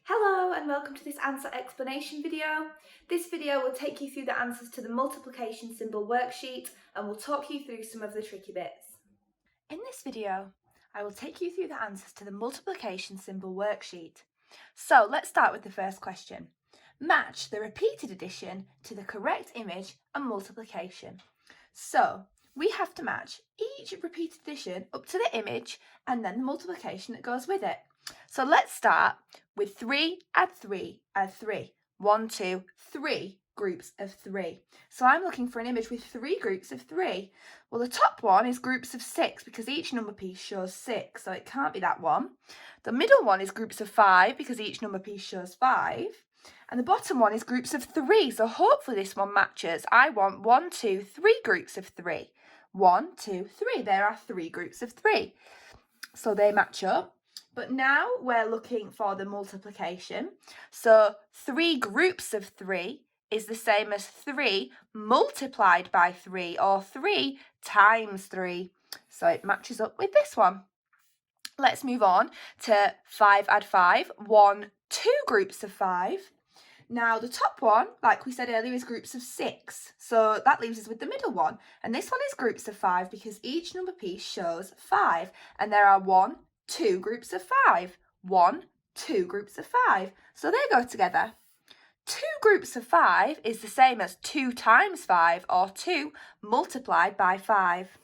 Hello and welcome to this answer explanation video. This video will take you through the answers to the multiplication symbol worksheet and will talk you through some of the tricky bits. In this video, I will take you through the answers to the multiplication symbol worksheet. So let's start with the first question. Match the repeated addition to the correct image and multiplication. So we have to match each repeated addition up to the image and then the multiplication that goes with it. So let's start with 3, add 3, add 3. 1, 2, 3 groups of 3. So I'm looking for an image with 3 groups of 3. Well, the top one is groups of 6 because each number piece shows 6, so it can't be that one. The middle one is groups of 5 because each number piece shows 5. And the bottom one is groups of 3, so hopefully this one matches. I want 1, 2, 3 groups of 3. 1, 2, 3. There are 3 groups of 3. So they match up. But now we're looking for the multiplication. So 3 groups of 3 is the same as 3 multiplied by 3 or 3 times 3. So it matches up with this one. Let's move on to 5 add 5. 1, 2 groups of 5. Now the top one, like we said earlier, is groups of 6. So that leaves us with the middle one. And this one is groups of 5 because each number piece shows 5. And there are 1, 2 groups of 5. 1, 2 groups of 5. So they go together. 2 groups of 5 is the same as 2 times 5 or 2 multiplied by 5.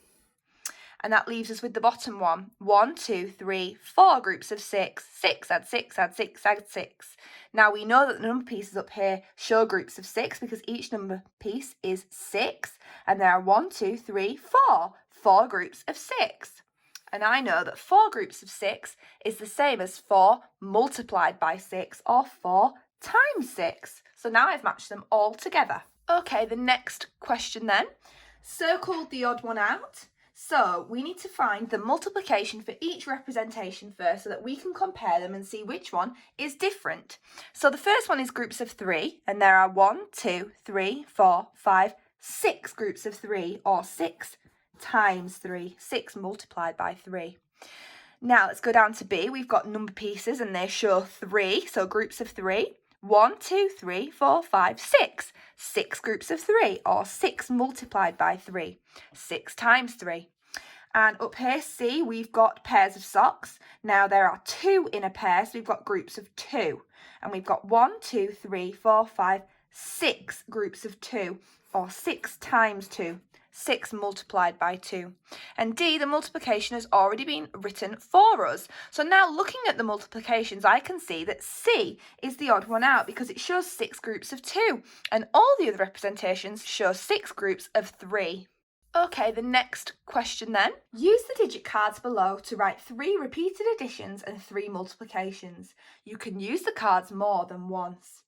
And that leaves us with the bottom one. 1, 2, 3, 4 groups of 6. 6 add 6 add 6 add 6. Now we know that the number pieces up here show groups of 6 because each number piece is 6. And there are 1, 2, 3, 4. 4 groups of 6. And I know that 4 groups of 6 is the same as 4 multiplied by 6 or 4 times 6. So now I've matched them all together. Okay, the next question then. Circle the odd one out. So we need to find the multiplication for each representation first so that we can compare them and see which one is different. So the first one is groups of 3 and there are 1, 2, 3, 4, 5, 6 groups of 3 or 6 times 3, 6 multiplied by 3. Now let's go down to B. We've got number pieces and they show 3, so groups of 3. 1, 2, 3, 4, 5, 6. 6 groups of 3 or 6 multiplied by 3, 6 times 3. And up here, C, we've got pairs of socks. Now there are 2 in a pair, so we've got groups of 2. And we've got 1, 2, 3, 4, 5, 6 groups of 2 or 6 times 2. 6 multiplied by 2. And D, the multiplication has already been written for us. So now looking at the multiplications, I can see that C is the odd one out because it shows 6 groups of 2. And all the other representations show 6 groups of 3. Okay, the next question then. Use the digit cards below to write 3 repeated additions and 3 multiplications. You can use the cards more than once.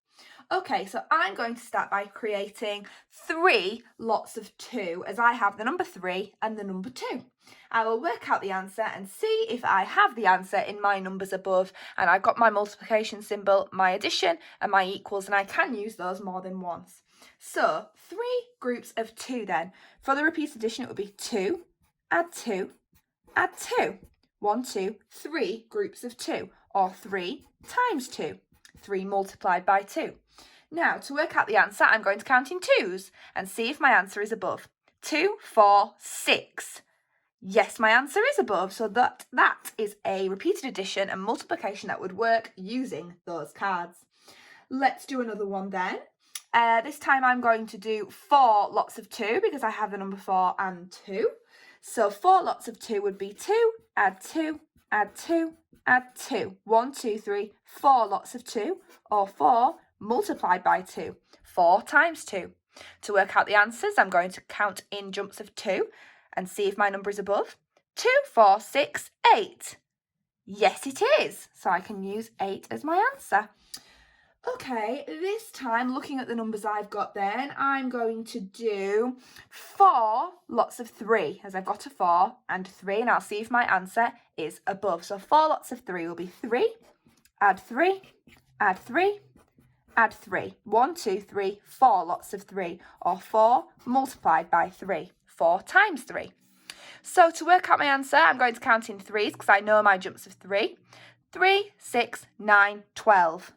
Okay, so I'm going to start by creating 3 lots of 2 as I have the number 3 and the number 2. I will work out the answer and see if I have the answer in my numbers above, and I've got my multiplication symbol, my addition and my equals, and I can use those more than once. So 3 groups of 2 then. For the repeated addition it would be 2, add 2, add 2. 1, 2, 3 groups of 2 or 3 times 2. 3 multiplied by 2. Now, to work out the answer, I'm going to count in 2s and see if my answer is above. 2, 4, 6. Yes, my answer is above, so that is a repeated addition and multiplication that would work using those cards. Let's do another one then. This time I'm going to do 4 lots of 2 because I have the number 4 and 2. So 4 lots of 2 would be 2, add 2, add 2, add 2. 1, 2, 3, 4 lots of 2 or 4 multiplied by 2. 4 times 2. To work out the answers, I'm going to count in jumps of 2 and see if my number is above. 2, 4, 6, 8. Yes, it is. So I can use 8 as my answer. Okay, this time, looking at the numbers I've got then, I'm going to do 4 lots of 3, as I've got a 4 and 3, and I'll see if my answer is above. So 4 lots of 3 will be 3, add 3, add 3, add 3. 1, 2, 3, 4 lots of 3, or 4 multiplied by 3, 4 times 3. So to work out my answer, I'm going to count in 3s because I know my jumps of 3. 3, 6, 9, 12.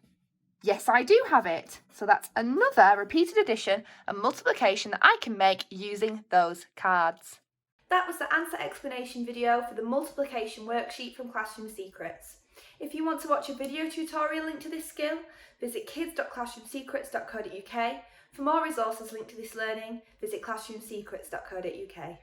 Yes, I do have it. So that's another repeated addition and multiplication that I can make using those cards. That was the answer explanation video for the multiplication worksheet from Classroom Secrets. If you want to watch a video tutorial linked to this skill, visit kids.classroomsecrets.co.uk. For more resources linked to this learning, visit classroomsecrets.co.uk.